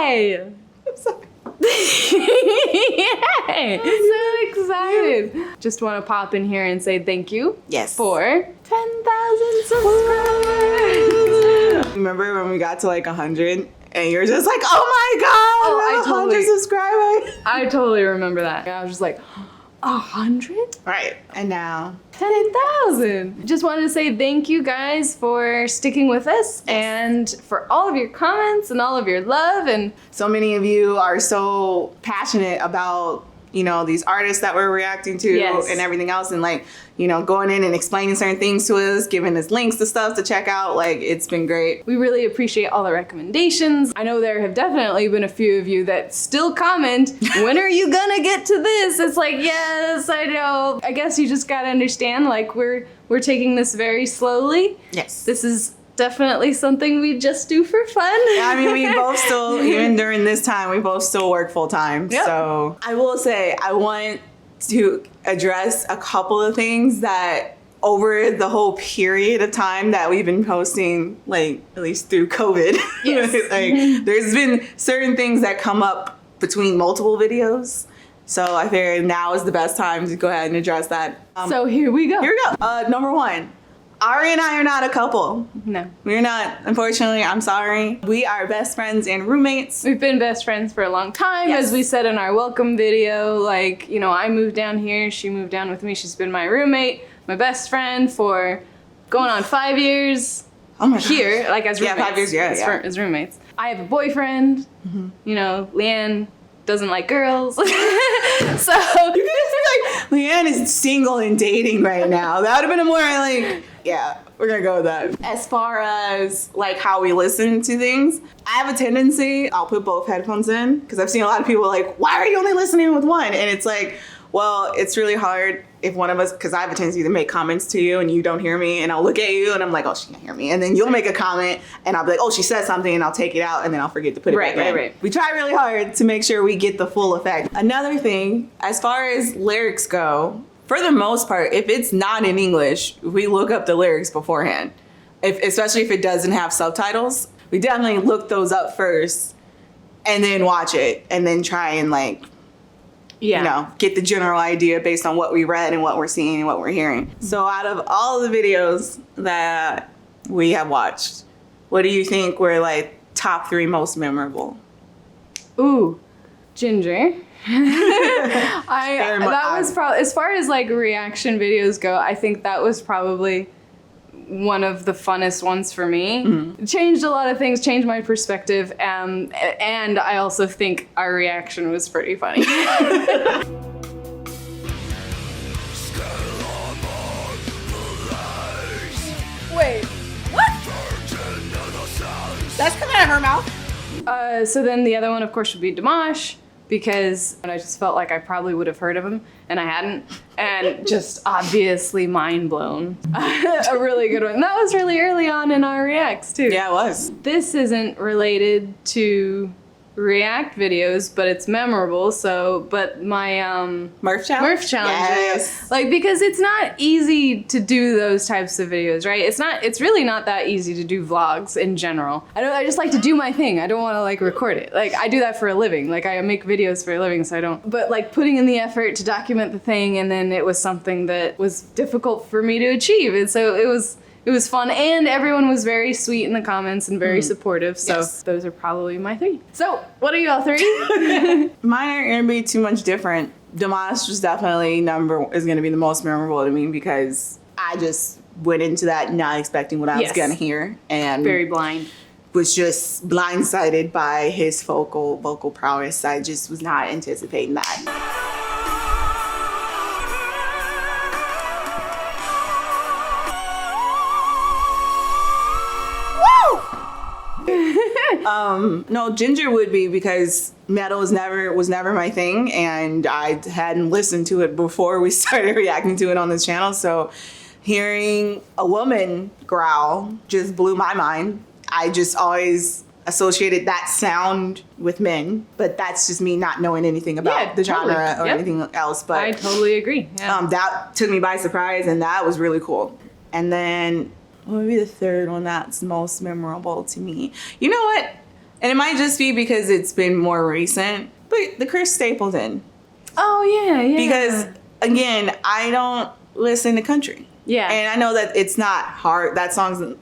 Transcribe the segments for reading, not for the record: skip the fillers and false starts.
Yay! I'm sorry. Yay! So excited. Just want to pop in here and say thank you. Yes. For 10,000 subscribers. Remember when we got to like 100 and you're just like, oh my God, I 100 subscribers. I totally remember that. I was just like, 100? Right. And now 10,000. Just wanted to say thank you guys for sticking with us and for all of your comments and all of your love. And so many of you are so passionate about, you know, these artists that we're reacting to and everything else, and like, you know, going in and explaining certain things to us, giving us links to stuff to check out. Like, it's been great. We really appreciate all the recommendations. I know there have definitely been a few of you that still comment, when are you gonna get to this? It's like, yes, I know. I guess you just gotta understand, like, we're taking this very slowly. Yes. This is definitely something we just do for fun. I mean, we both still, even during this time, we both still work full time. Yep. So I will say, I want to address a couple of things that over the whole period of time that we've been posting, like at least through COVID, yes. like there's been certain things that come up between multiple videos. So I figured now is the best time to go ahead and address that. So here we go. Here we go. Number one. Ari and I are not a couple. No. We're not, unfortunately. I'm sorry. We are best friends and roommates. We've been best friends for a long time. Yes. As we said in our welcome video, like, you know, I moved down here, she moved down with me. She's been my roommate, my best friend for going on 5 years. Oh my gosh. Here, like as roommates. Yeah, 5 years, As roommates. I have a boyfriend. Mm-hmm. You know, Leanne doesn't like girls. So you like, Leanne is single and dating right now. That would have been a more like, yeah, we're gonna go with that. As far as like how we listen to things, I have a tendency, I'll put both headphones in because I've seen a lot of people like, why are you only listening with one? And it's like, well, it's really hard if one of us, because I have a tendency to make comments to you and you don't hear me, and I'll look at you and I'm like, oh, she can't hear me. And then you'll make a comment and I'll be like, oh, she said something, and I'll take it out and then I'll forget to put it back in. Right. We try really hard to make sure we get the full effect. Another thing, as far as lyrics go, for the most part, if it's not in English, we look up the lyrics beforehand. Especially if it doesn't have subtitles, we definitely look those up first and then watch it and then try and like, you know, get the general idea based on what we read and what we're seeing and what we're hearing. So out of all the videos that we have watched, what do you think were like top 3 most memorable? Ooh, Ginger. That was probably, as far as like reaction videos go, I think that was probably one of the funnest ones for me. Mm-hmm. It changed a lot of things, changed my perspective, and I also think our reaction was pretty funny. Wait, what? That's coming out of her mouth. So then the other one, of course, would be Dimash, because I just felt like I probably would have heard of him, and I hadn't, and just obviously mind blown. A really good one. That was really early on in our reacts too. Yeah, it was. This isn't related to react videos, but it's memorable. So, but my Murph challenge, yes. Like, because it's not easy to do those types of videos, right? It's really not that easy to do vlogs in general. I just like to do my thing. I don't want to like record it. Like, I do that for a living. Like, I make videos for a living, so I don't. But like putting in the effort to document the thing, and then it was something that was difficult for me to achieve, and so it was fun, and everyone was very sweet in the comments and very supportive, so those are probably my 3. So, what are y'all 3? Mine aren't gonna be too much different. Dimash was definitely is gonna be the most memorable to me because I just went into that not expecting what I was gonna hear, and very blind. Was just blindsided by his vocal prowess. I just was not anticipating that. No, Ginger would be because metal was never my thing, and I hadn't listened to it before we started reacting to it on this channel. So hearing a woman growl just blew my mind. I just always associated that sound with men, but that's just me not knowing anything about the genre or anything else. But I totally agree. Yeah. That took me by surprise, and that was really cool. And then what would be the third one that's most memorable to me? You know what? And it might just be because it's been more recent. But the Chris Stapleton. Oh, yeah. Because, again, I don't listen to country. Yeah. And I know that it's not hard. That song's,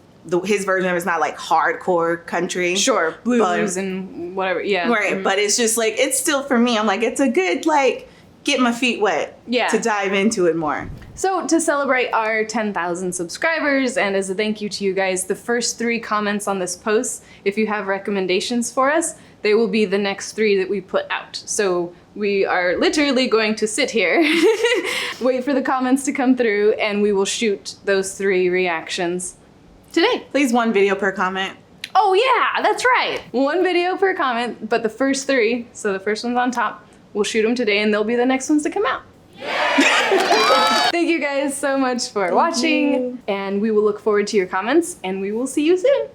his version of it's not like hardcore country. Sure, blues and whatever, yeah. Right, but it's just like, it's still for me. I'm like, it's a good, like, get my feet wet to dive into it more. So to celebrate our 10,000 subscribers, and as a thank you to you guys, the first 3 comments on this post, if you have recommendations for us, they will be the next 3 that we put out. So we are literally going to sit here, wait for the comments to come through, and we will shoot those 3 reactions today. Please 1 video per comment. Oh yeah, that's right. 1 video per comment, but the first 3, so the first one's on top, we'll shoot them today and they'll be the next ones to come out. Thank you guys so much for watching, and we will look forward to your comments, and we will see you soon.